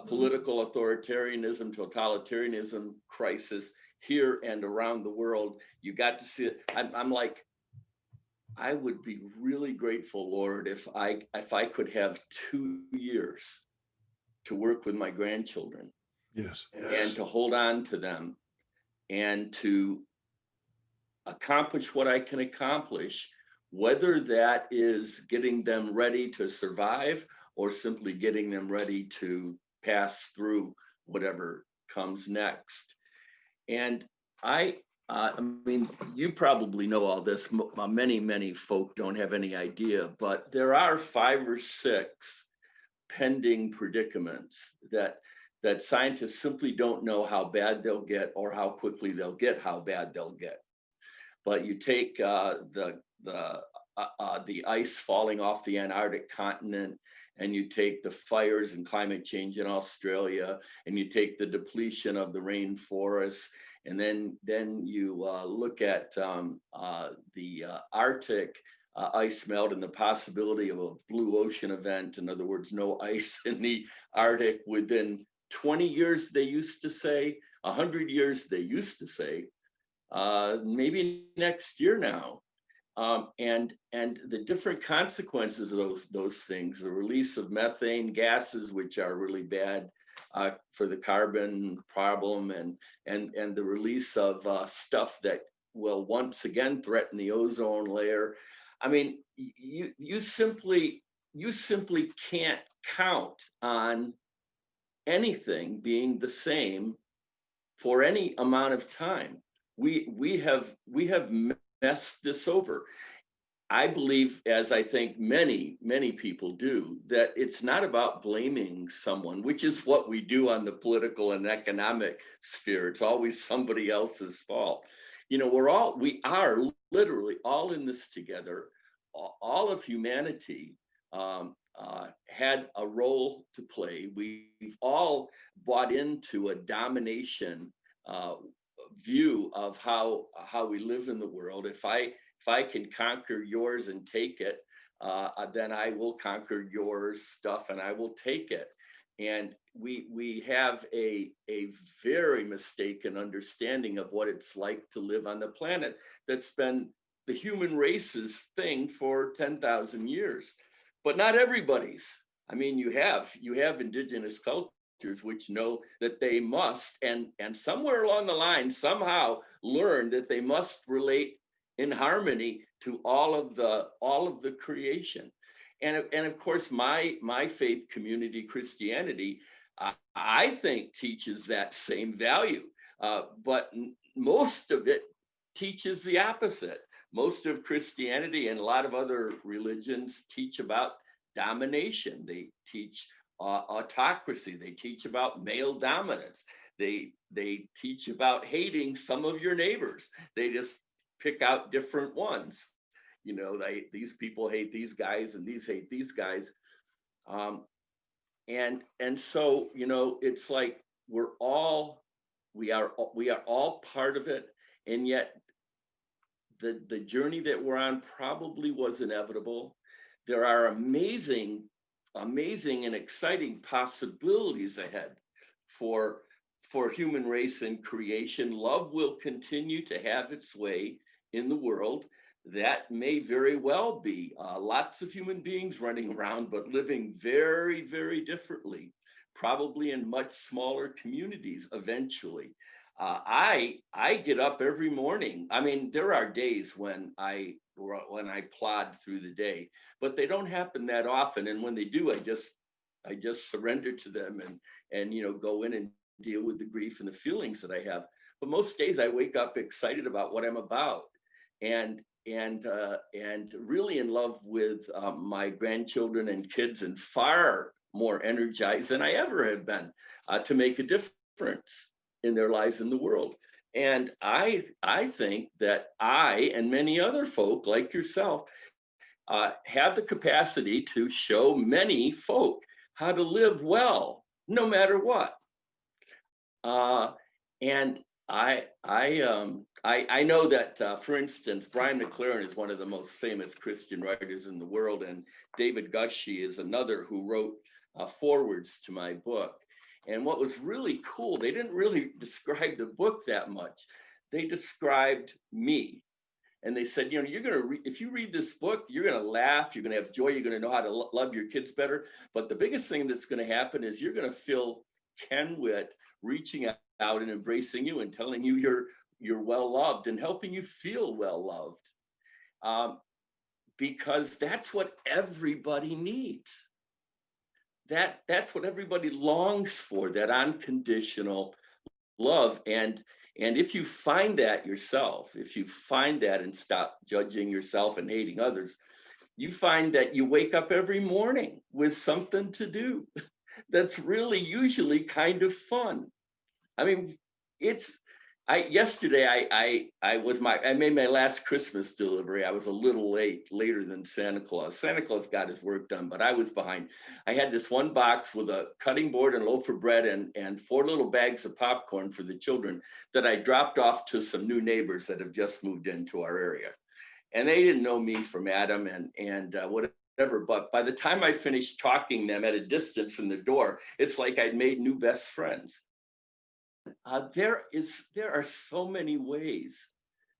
political authoritarianism, totalitarianism crisis here and around the world, you got to see it. I'm like, I would be really grateful, Lord, if I could have 2 years to work with my grandchildren. Yes. And to hold on to them and to accomplish what I can accomplish, whether that is getting them ready to survive or simply getting them ready to pass through whatever comes next. And I mean, you probably know all this. Many folk don't have any idea, but there are 5 or 6 pending predicaments that scientists simply don't know how bad they'll get or how quickly they'll get how bad they'll get. But you take the ice falling off the Antarctic continent, and you take the fires and climate change in Australia, and you take the depletion of the rainforests, and then you look at the Arctic ice melt and the possibility of a blue ocean event. In other words, no ice in the Arctic within 20 years, they used to say, 100 years, they used to say, maybe next year now. And the different consequences of those things, the release of methane gases, which are really bad for the carbon problem, and the release of stuff that will once again threaten the ozone layer. I mean, you simply can't count on anything being the same for any amount of time. We have messed this over. I believe, as I think many people do, that it's not about blaming someone, which is what we do on the political and economic sphere. It's always somebody else's fault. we are literally all in this together. All of humanity had a role to play. We've all bought into a domination view of how we live in the world. If I can conquer yours and take it, then I will conquer your stuff and I will take it. And we have a very mistaken understanding of what it's like to live on the planet that's been the human race's thing for 10,000 years, but not everybody's. I mean, you have indigenous cultures which know that they must, and somewhere along the line somehow learn that they must relate in harmony to all of the creation. And of course, my faith community, Christianity, I think teaches that same value, but most of it teaches the opposite. Most of Christianity and a lot of other religions teach about domination. They teach autocracy. They teach about male dominance. They teach about hating some of your neighbors. They just pick out different ones. These people hate these guys and these hate these guys. And so, it's like we are all part of it. And yet the journey that we're on probably was inevitable. There are amazing and exciting possibilities ahead for human race and creation. Love will continue to have its way in the world. That may very well be lots of human beings running around, but living very, very differently, probably in much smaller communities eventually. I get up every morning. I mean, there are days when I plod through the day, but they don't happen that often. And when they do, I just surrender to them and go in and deal with the grief and the feelings that I have. But most days I wake up excited about what I'm about, and really in love with my grandchildren and kids, and far more energized than I ever have been to make a difference in their lives in the world. And I think that I and many other folk like yourself have the capacity to show many folk how to live well, no matter what. And I know that, for instance, Brian McLaren is one of the most famous Christian writers in the world, and David Gushee is another who wrote forewords to my book. And what was really cool, they didn't really describe the book that much. They described me. And they said, you're going to if you read this book, you're going to laugh, you're going to have joy, you're going to know how to love your kids better. But the biggest thing that's going to happen is you're going to feel Ken Whitt reaching out and embracing you and telling you you're well loved and helping you feel well loved. Because that's what everybody needs. That's what everybody longs for, that unconditional love. And if you find that yourself, if you find that and stop judging yourself and hating others, you find that you wake up every morning with something to do that's really usually kind of fun. I mean, yesterday I made my last Christmas delivery. I was a little later than Santa Claus. Santa Claus got his work done, but I was behind. I had this one box with a cutting board and a loaf of bread and 4 little bags of popcorn for the children that I dropped off to some new neighbors that have just moved into our area. And they didn't know me from Adam and whatever, but by the time I finished talking them at a distance in the door, it's like I'd made new best friends. There are so many ways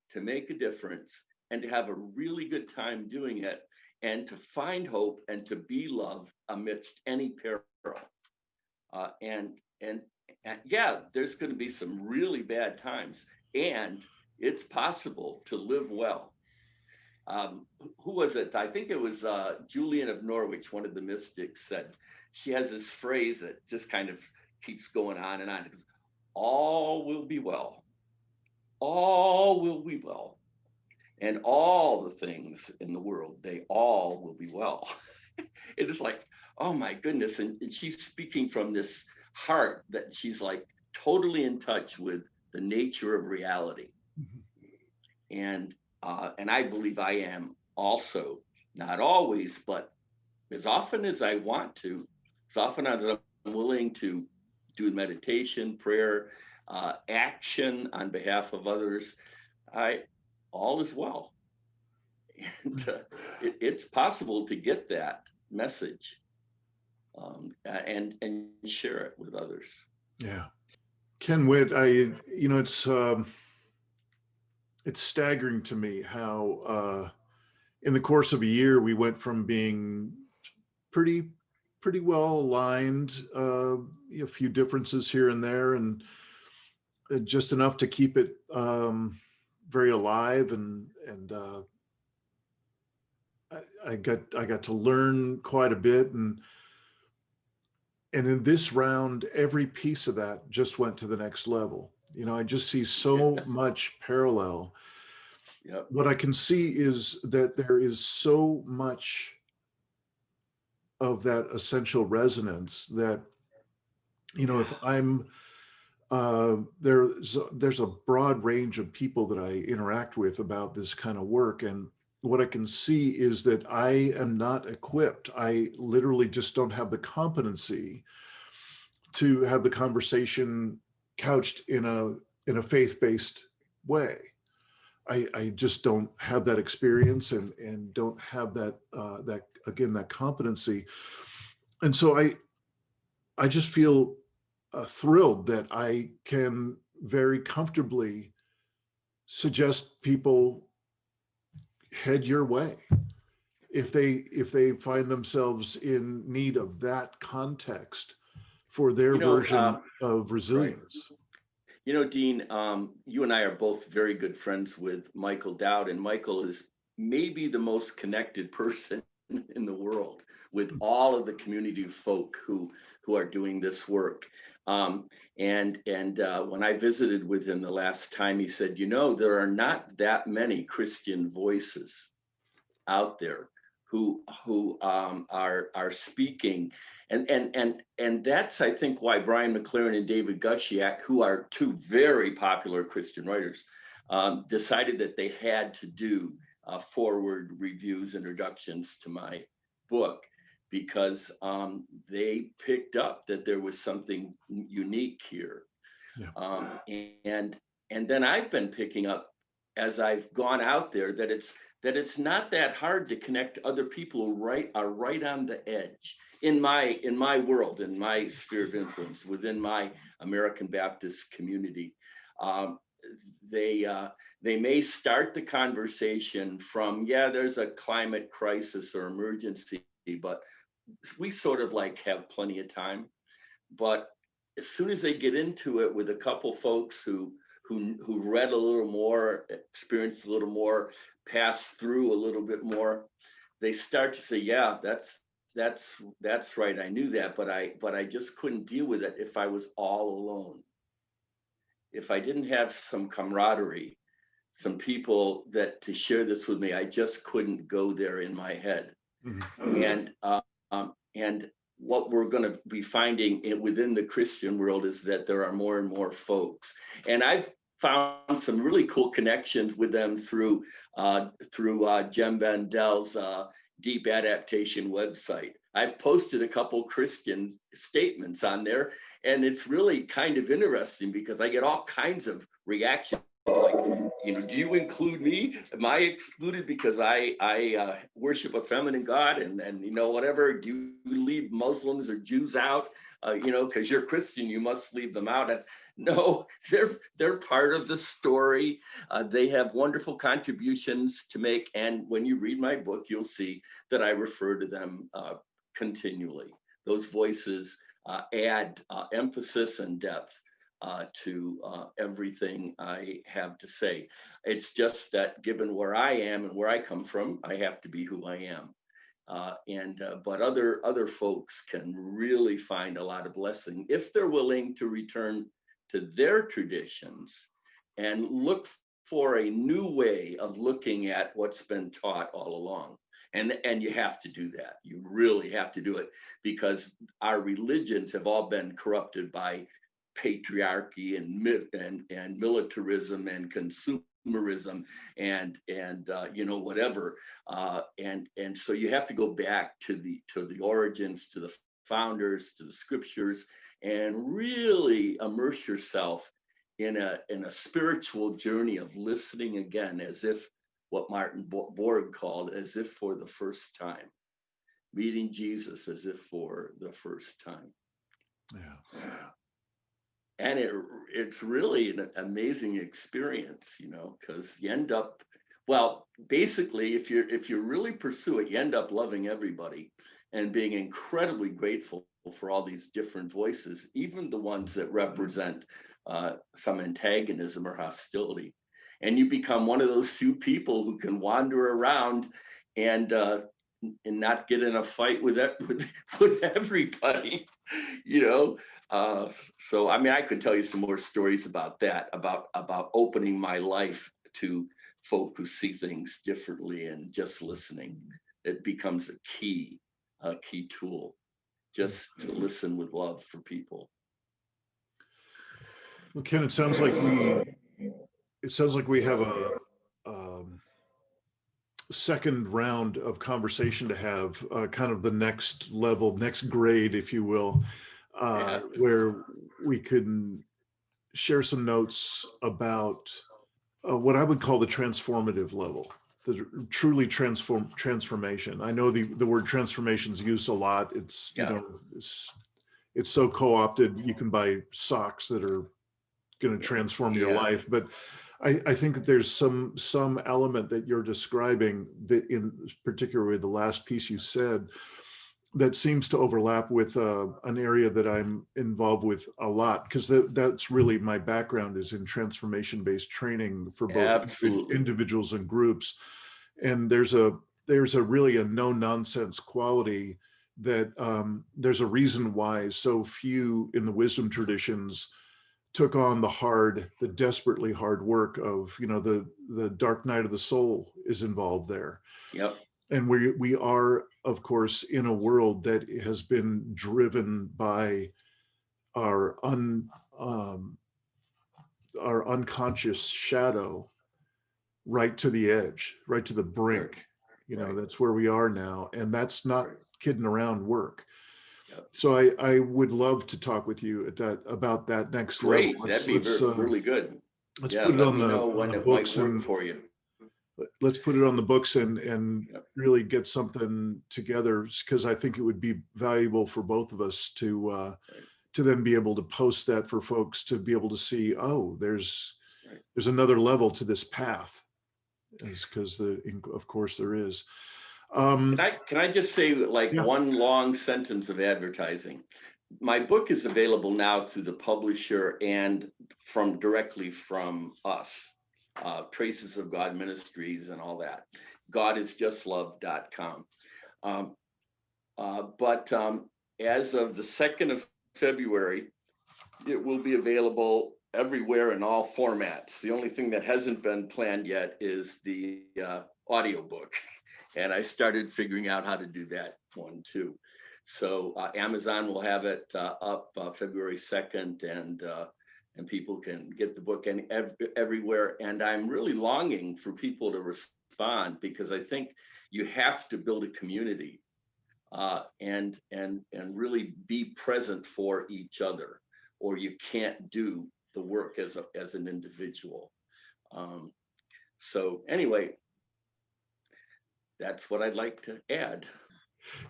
to make a difference and to have a really good time doing it, and to find hope and to be loved amidst any peril. And yeah, there's going to be some really bad times, and it's possible to live well. Who was it? I think it was Julian of Norwich, one of the mystics, said, she has this phrase that just kind of keeps going on and on. All will be well. All will be well. And all the things in the world, they all will be well. It is like, oh my goodness. And she's speaking from this heart that she's like totally in touch with the nature of reality. Mm-hmm. and I believe I am also, not always, but as often as I want to, as often as I'm willing to do meditation, prayer, action on behalf of others, I all is well. And it's possible to get that message, and share it with others. Yeah. Ken Whitt, it's staggering to me how in the course of a year we went from being pretty pretty well aligned, a few differences here and there, and just enough to keep it very alive. And I got to learn quite a bit, and in this round, every piece of that just went to the next level. I just see so Yeah. much parallel. Yep. What I can see is that there is so much of that essential resonance that, if I'm there's a broad range of people that I interact with about this kind of work, and what I can see is that I am not equipped. I literally just don't have the competency to have the conversation couched in a faith-based way. I just don't have that experience, and don't have that competency. And so I just feel thrilled that I can very comfortably suggest people head your way if they find themselves in need of that context for their You know, version of right. resilience. Dean, you and I are both very good friends with Michael Dowd, and Michael is maybe the most connected person in the world with all of the community of folk who are doing this work. And when I visited with him the last time, he said, there are not that many Christian voices out there who are speaking, and that's, I think, why Brian McLaren and David Gushyak, who are two very popular Christian writers, decided that they had to do forward reviews, introductions to my book, because they picked up that there was something unique here. Yeah. And then I've been picking up, as I've gone out there, that it's not that hard to connect to other people who are right on the edge in my world, in my sphere of influence, within my American Baptist community. Um, they may start the conversation from, there's a climate crisis or emergency, but we sort of like have plenty of time. But as soon as they get into it with a couple folks who read a little more, experienced a little more, passed through a little bit more, they start to say, yeah, that's right. I knew that, but I just couldn't deal with it if I was all alone. If I didn't have some camaraderie, some people that to share this with me, I just couldn't go there in my head. Mhm. And what we're going to be finding within the Christian world is that there are more and more folks, and I've found some really cool connections with them through Jem Bendel's Deep Adaptation website. I've posted a couple Christian statements on there, and it's really kind of interesting because I get all kinds of reactions like, do you include me? Am I excluded because I worship a feminine God, and whatever? Do you leave Muslims or Jews out? Because you're Christian, you must leave them out. And no, they're part of the story. They have wonderful contributions to make, and when you read my book, you'll see that I refer to them continually. Those voices add emphasis and depth to everything I have to say. It's just that given where I am and where I come from, I have to be who I am. But other folks can really find a lot of blessing if they're willing to return to their traditions and look for a new way of looking at what's been taught all along. And you have to do that. You really have to do it, because our religions have all been corrupted by patriarchy and militarism and consumerism consumerism and whatever. And so you have to go back to the origins, to the founders, to the scriptures, and really immerse yourself in a spiritual journey of listening again, as if what Martin Borg called as if for the first time, meeting Jesus as if for the first time. Yeah. And it's really an amazing experience, because you end up, well, basically, if you really pursue it, you end up loving everybody and being incredibly grateful for all these different voices, even the ones that represent some antagonism or hostility. And you become one of those few people who can wander around and not get in a fight with everybody, So I mean, I could tell you some more stories about that, about opening my life to folk who see things differently, and just listening. It becomes a key tool, just to listen with love for people. Well, Ken, it sounds like we have a second round of conversation to have, kind of the next level, next grade, if you will, where we can share some notes about what I would call the transformative level, the truly transformation. I know the word transformation is used a lot. It's it's so co-opted. You can buy socks that are going to transform your life, but I think that there's some element that you're describing, that in particularly the last piece you said, that seems to overlap with an area that I'm involved with a lot, because that's really my background, is in transformation-based training for both individuals and groups. And there's a really a no-nonsense quality that there's a reason why so few in the wisdom traditions took on the desperately hard work of, the dark night of the soul is involved there. Yep. And we are, of course, in a world that has been driven by our unconscious shadow right to the edge, right to the brink. That's where we are now, and that's not kidding around work. So I would love to talk with you about that next level. That'd be really good. Let's put it on the books and for you. Let's put it on the books and really get something together, because I think it would be valuable for both of us to then be able to post that for folks to be able to see, oh, there's another level to this path, because of course there is. Can I just say one long sentence of advertising? My book is available now through the publisher and directly from us, Traces of God Ministries and all that. godisjustlove.com. But as of the 2nd of February, it will be available everywhere in all formats. The only thing that hasn't been planned yet is the audiobook. And I started figuring out how to do that one too. So Amazon will have it up February 2nd, and people can get the book everywhere. And I'm really longing for people to respond, because I think you have to build a community and really be present for each other, or you can't do the work as an individual. So anyway, that's what I'd like to add.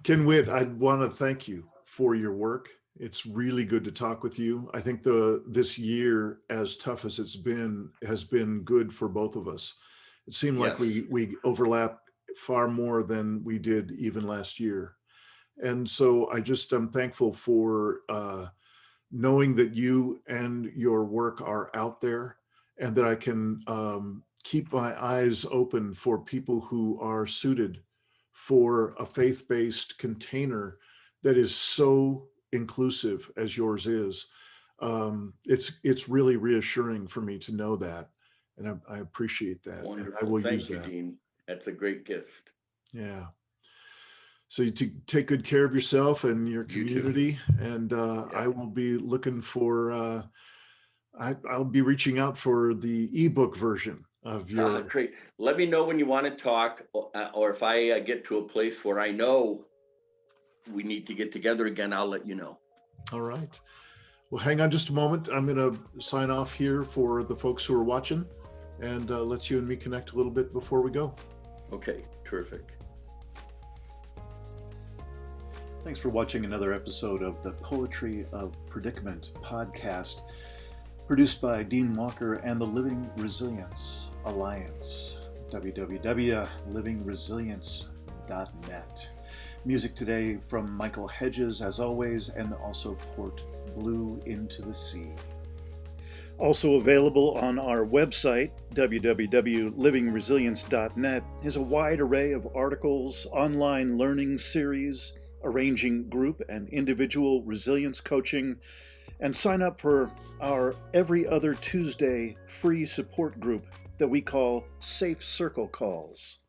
Ken Whitt, I want to thank you for your work. It's really good to talk with you. I think this year, as tough as it's been, has been good for both of us. It seemed like we overlap far more than we did even last year. And so I'm thankful for knowing that you and your work are out there, and that I can keep my eyes open for people who are suited for a faith-based container that is so inclusive as yours is. It's really reassuring for me to know that, and I appreciate that. Wonderful. And I will Thank use you, that. Dean. That's a great gift. Yeah. So you take good care of yourself and your community, and I will be looking for. I'll be reaching out for the ebook version of your. Great. Let me know when you want to talk, or if I get to a place where I know we need to get together again, I'll let you know. All right. Well, hang on just a moment. I'm going to sign off here for the folks who are watching, and let you and me connect a little bit before we go. Okay, terrific. Thanks for watching another episode of the Poetry of Predicament podcast, produced by Dean Walker and the Living Resilience Alliance, www.livingresilience.net. Music today from Michael Hedges, as always, and also Port Blue Into the Sea. Also available on our website, www.livingresilience.net, is a wide array of articles, online learning series, arranging group and individual resilience coaching, and sign up for our every other Tuesday free support group that we call Safe Circle Calls.